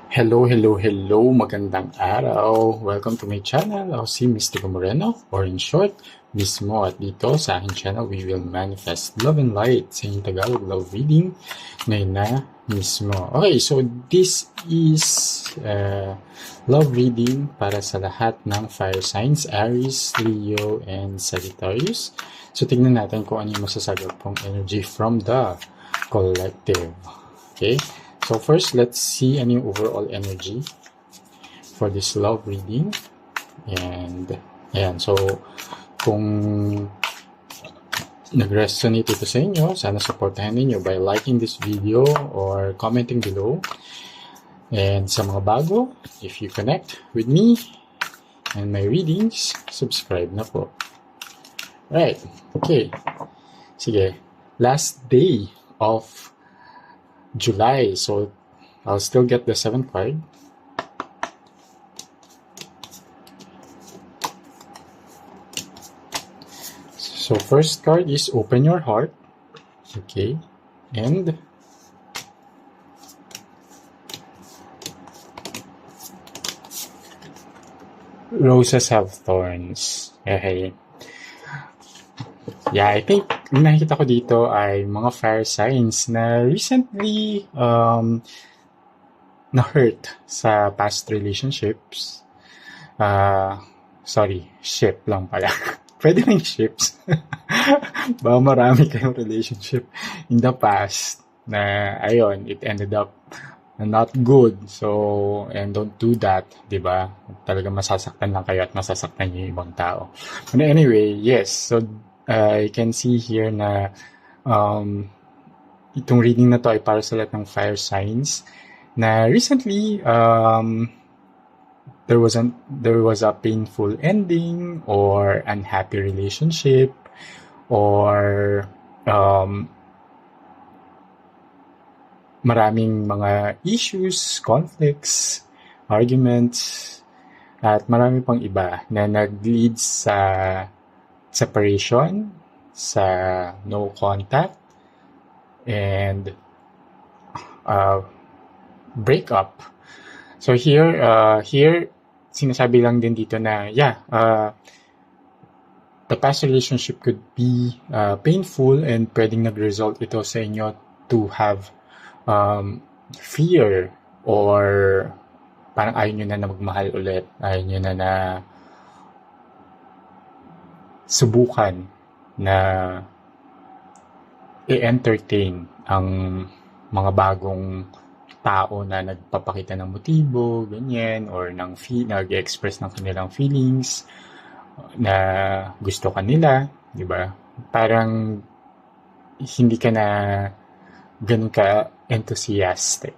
Hello, magandang araw. Welcome to my channel. Ako si Mystico Moreno, or in short, Mismo. At dito sa aking channel, we will manifest love and light sa inyong Tagalog love reading ngayon na mismo. Okay, so this is love reading para sa lahat ng fire signs, Aries, Leo, and Sagittarius. So tingnan natin kung ano yung masasagot pong energy from the collective. Okay? So first, let's see ano yung overall energy for this love reading. And, ayan. So, kung nag-resonate ito sa inyo, sana supportahan ninyo by liking this video or commenting below. And sa mga bago, if you connect with me and my readings, subscribe na po. Right. Okay. Sige. Last day of July. So, I'll still get the 7th card. So, first card is Open Your Heart. Okay. And Roses Have Thorns. Okay. Yeah, I think yung nakikita ko dito ay mga fire signs na recently na-hurt sa past relationships. Ship lang pala. Pwede rin ships. Baka marami kayong relationship in the past na, ayun, it ended up not good. So, and don't do that, di ba? Talaga masasaktan lang kayo at masasaktan yung ibang tao. But anyway, yes. So, I can see here na itong reading na to ay para sa lahat ng fire signs na recently there was a painful ending or unhappy relationship or maraming mga issues, conflicts, arguments, at marami pang iba na nag-lead sa separation, sa no contact, and breakup. So here sinasabi lang din dito na the past relationship could be painful and pwedeng nag-result ito sa inyo to have fear or parang ayaw nyo na magmahal ulit, ayaw nyo na subukan na i-entertain ang mga bagong tao na nagpapakita ng motibo, ganyan, or nag-express ng kanilang feelings na gusto kanila, di ba? Parang hindi ka na ganun ka enthusiastic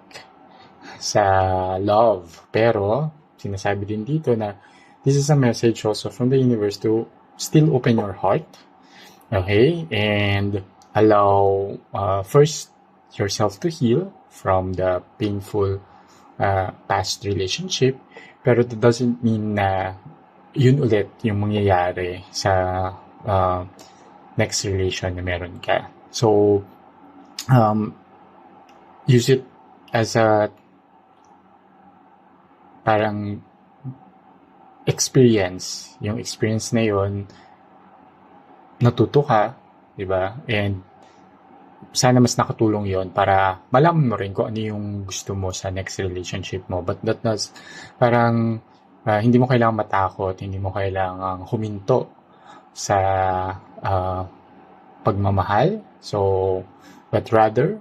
sa love. Pero, sinasabi din dito na this is a message also from the universe to still open your heart, okay, and allow first yourself to heal from the painful past relationship, pero that doesn't mean na yun ulit yung mangyayari sa next relation na meron ka. So, use it as a parang experience. Yung experience na yun, natuto ka, di ba? And sana mas nakatulong yon para malaman mo rin kung ano yung gusto mo sa next relationship mo. But that does, parang hindi mo kailangang matakot, hindi mo kailangang huminto sa pagmamahal. So, but rather,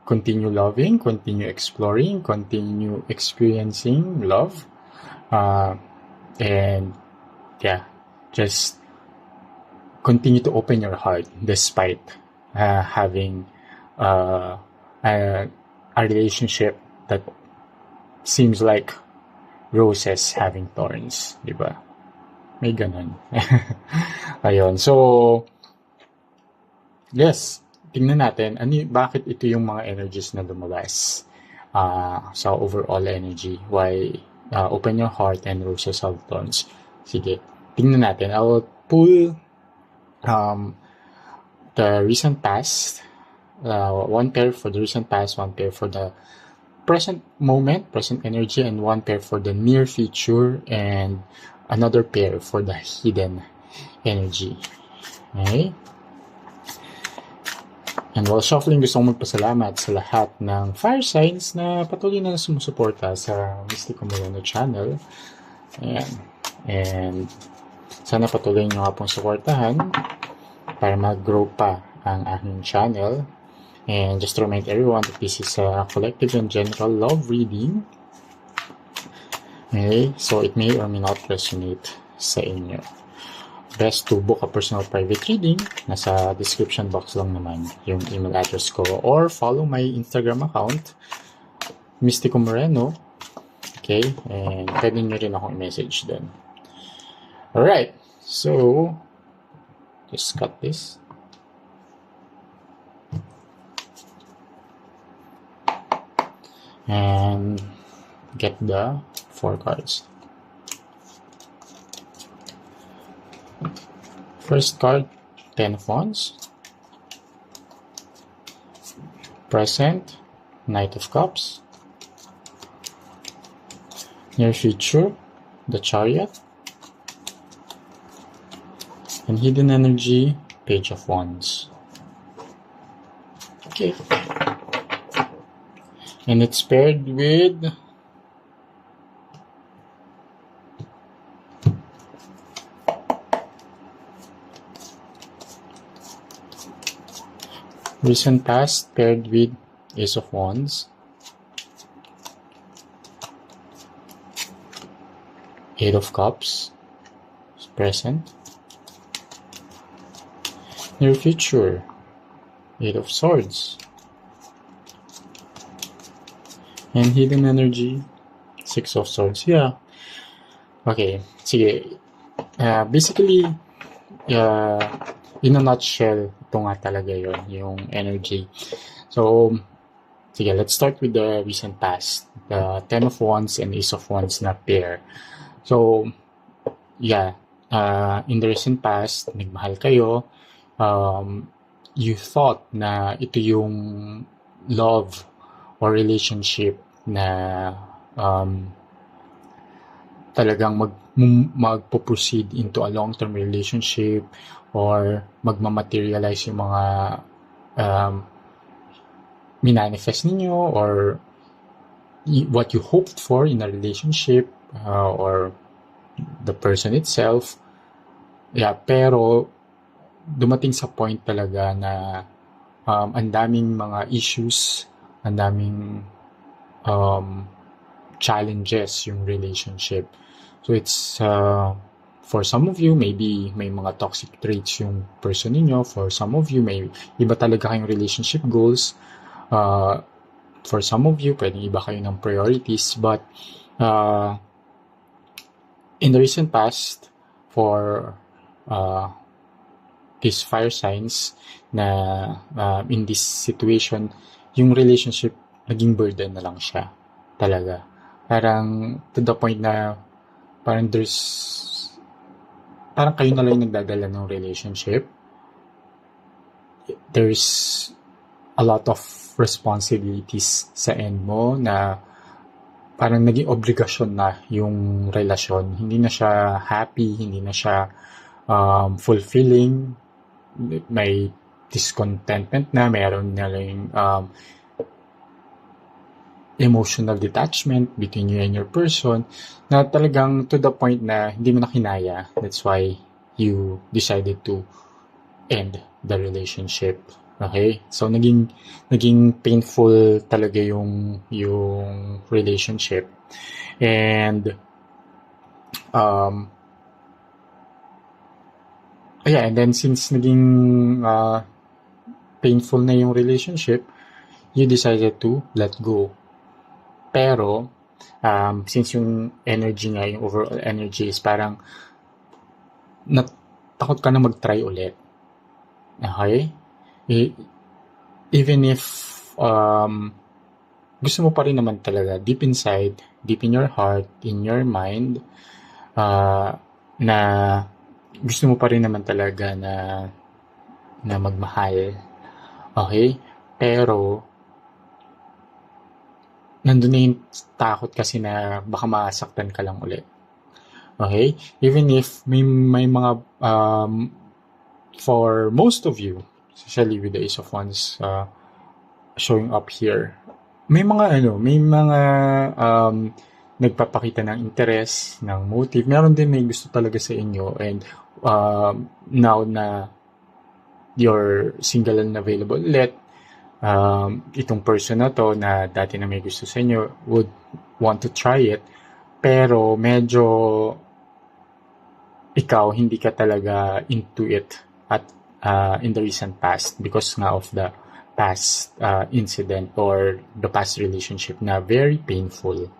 continue loving, continue exploring, continue experiencing love. And just continue to open your heart despite having a relationship that seems like roses having thorns, di ba? May ganun. Ayun. So, yes, tingnan natin bakit ito yung mga energies na lumabas sa overall energy. Why open your heart and roses have thorns. Sige, tingnan natin. I will pull the recent past, one pair for the recent past, one pair for the present moment, present energy, and one pair for the near future, and another pair for the hidden energy. Okay? And while shuffling, gusto kong magpasalamat sa lahat ng fire signs na patuloy na sumusuporta sa Mystico Moreno channel. Ayan. And sana patuloy nyo nga pong suportahan para mag-grow pa ang aking channel. And just to remind everyone that this is a collective and general love reading. Okay? So it may or may not resonate sa inyo. Best to book a personal private reading. Nasa description box lang naman yung email address ko. Or follow my Instagram account, Mystico Moreno. Okay? And pwede nyo rin akong i-message dun. Alright. So, just cut this. And get the 4 cards. First card, 10 of Wands. Present, Knight of Cups. Near future, the Chariot. And hidden energy, Page of Wands. Okay. And it's paired with recent past, paired with Ace of Wands, Eight of Cups, present, near future, Eight of Swords, and hidden energy, Six of Swords. Yeah. Okay. Sige. Basically, in a nutshell, ito nga talaga yon yung energy. So, sige, let's start with the recent past. The 10 of Wands and Ace of Wands na pair. So, yeah, in the recent past, nagmahal kayo, you thought na ito yung love or relationship na talagang magpo-proceed into a long-term relationship or magmamaterialize yung mga minanifest ninyo or what you hoped for in a relationship or the person itself. Yeah, pero dumating sa point talaga na ang daming mga issues, ang daming challenges yung relationship. So it's for some of you, maybe may mga toxic traits yung person ninyo. For some of you, may iba talaga kayong relationship goals. For some of you, pwedeng iba kayo ng priorities. But in the recent past, for these fire signs na in this situation, yung relationship, naging burden na lang siya. Talaga. Parang to the point na parang kayo na lang yung nagdadala ng relationship. There's a lot of responsibilities sa end mo na parang naging obligasyon na yung relasyon. Hindi na siya happy, hindi na siya fulfilling. May discontentment na, mayroon na lang emotional detachment between you and your person na talagang to the point na hindi mo na kinaya. That's why you decided to end the relationship. Okay? So, naging painful talaga yung relationship. And, and then since naging painful na yung relationship, you decided to let go. Pero, since yung energy nga, yung overall energy is parang takot ka na mag-try ulit. Okay? Even if gusto mo pa rin naman talaga, deep inside, deep in your heart, in your mind, na gusto mo pa rin naman talaga na magmahal. Okay? Pero, nandun na yung takot kasi na baka masaktan ka lang ulit. Okay? Even if may mga, for most of you, especially with the Ace of Wands showing up here, may mga nagpapakita ng interest, ng motive. Meron din may gusto talaga sa inyo, and now na you're single and available ulit, itong person na to na dati na may gusto sa inyo would want to try it, pero medyo ikaw hindi ka talaga into it at in the recent past because nga of the past incident or the past relationship na very painful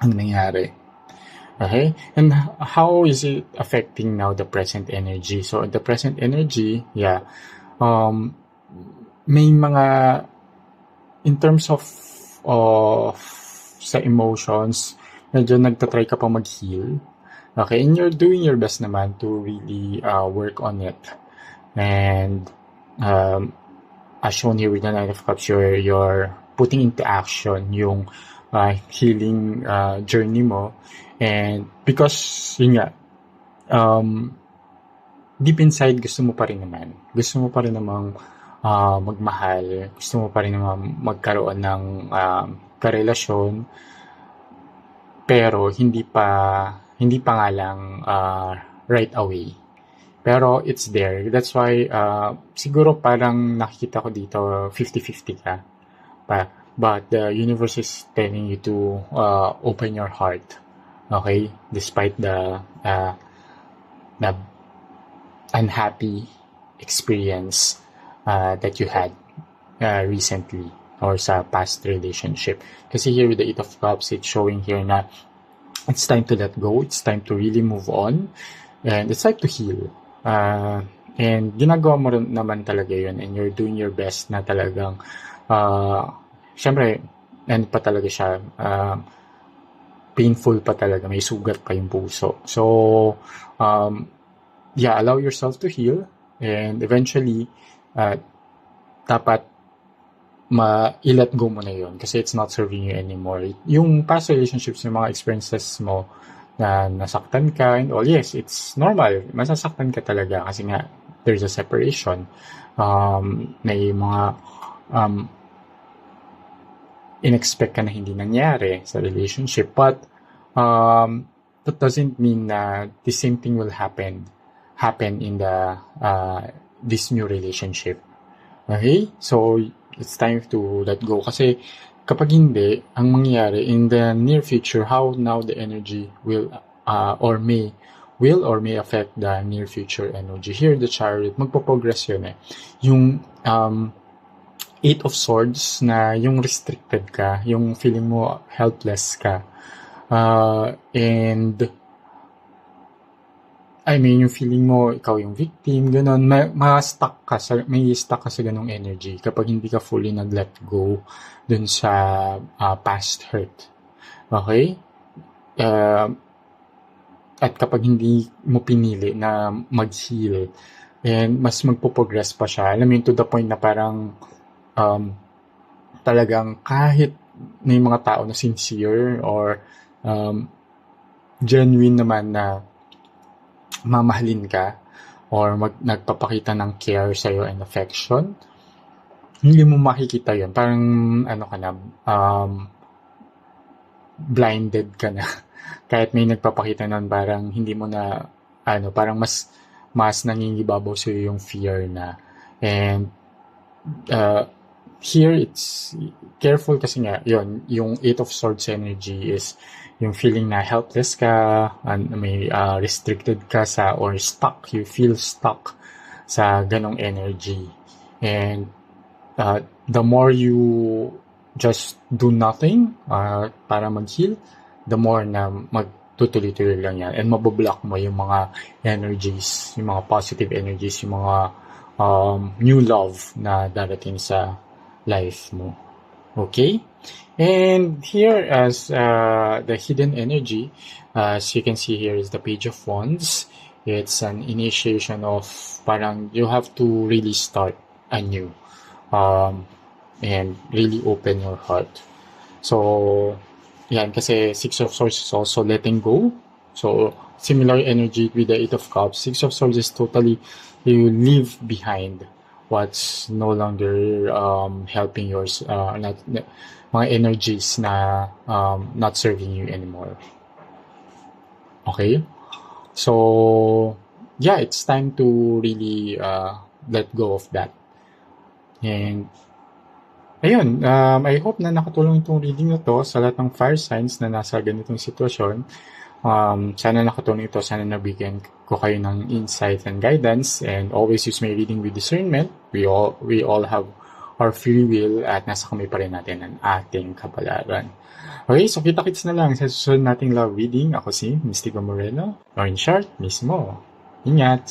ang nangyari. Okay? And how is it affecting now the present energy? So, the present energy, may mga, in terms of sa emotions, medyo nagtatry ka pa mag-heal. Okay? And you're doing your best naman to really work on it. And as shown here with the Knight of Cups, you're putting into action yung healing journey mo. And because, yun nga, deep inside, gusto mo pa rin naman. Gusto mo pa rin namang magmahal. Gusto mo pa rin naman magkaroon ng karelasyon. Pero, hindi pa nga lang right away. Pero, it's there. That's why, siguro parang nakikita ko dito, 50-50 ka. But the universe is telling you to open your heart. Okay, despite the unhappy experience that you had recently or sa past relationship. Kasi here with the Eight of Cups, it's showing here na it's time to let go, it's time to really move on, and it's time to heal. And ginagawa mo rin naman talaga yun, and you're doing your best na talagang syempre, ano pa talaga siya, painful pa talaga, may sugat pa yung puso. So, allow yourself to heal, and eventually, dapat i-let go mo na yun kasi it's not serving you anymore. Yung past relationships, yung mga experiences mo na nasaktan ka and all, yes, it's normal. Masasaktan ka talaga kasi nga, there's a separation. May mga in-expect ka na hindi nangyari sa relationship, but that doesn't mean na the same thing will happen in the this new relationship. Okay? So, it's time to let go kasi kapag hindi, ang mangyayari in the near future, how now the energy will or may affect the near future energy. Here, the Chariot, magpo-progress yun eh. Yung Eight of Swords na yung restricted ka, yung feeling mo helpless ka. And I mean, yung feeling mo ikaw yung victim, ganun, may stuck ka sa ganung energy kapag hindi ka fully nag-let go dun sa past hurt. Okay? At kapag hindi mo pinili na mag-heal, and mas magpo-progress pa siya. Alam mo yun, to the point na parang talagang kahit may mga tao na sincere or genuine naman na mamahalin ka or nagpapakita ng care sa'yo and affection, hindi mo makikita yun. Parang blinded ka na. Kahit may nagpapakita nun, parang hindi mo na parang mas nangingibabaw sa'yo yung fear na. And here, it's careful kasi nga, yun, yung Eight of Swords energy is yung feeling na helpless ka, and may restricted ka or stuck, you feel stuck sa ganong energy. And the more you just do nothing para mag-heal, the more na magtutuloy-tuloy lang yan. And mabablock mo yung mga energies, yung mga positive energies, yung mga new love na darating sa life mo. Okay? And here as the hidden energy, as you can see here is the Page of Wands. It's an initiation of parang you have to really start anew and really open your heart. So, yan, kasi Six of Swords is also letting go. So, similar energy with the Eight of Cups. Six of Swords is totally, you leave behind what's no longer helping yours, mga energies na not serving you anymore. Okay? So, yeah, it's time to really let go of that. And, ayun, I hope na nakatulong itong reading na to sa lahat ng fire signs na nasa ganitong sitwasyon. Sana nakatulong ito, sana nabigyan ko kayo ng insight and guidance, and always use my reading with discernment. We all have our free will at nasa kamay pa rin natin ang ating kapalaran. Okay, so kita-kits na lang sa susunod nating love reading. Ako si Mystico Moreno, or in short, mismo. Ingat!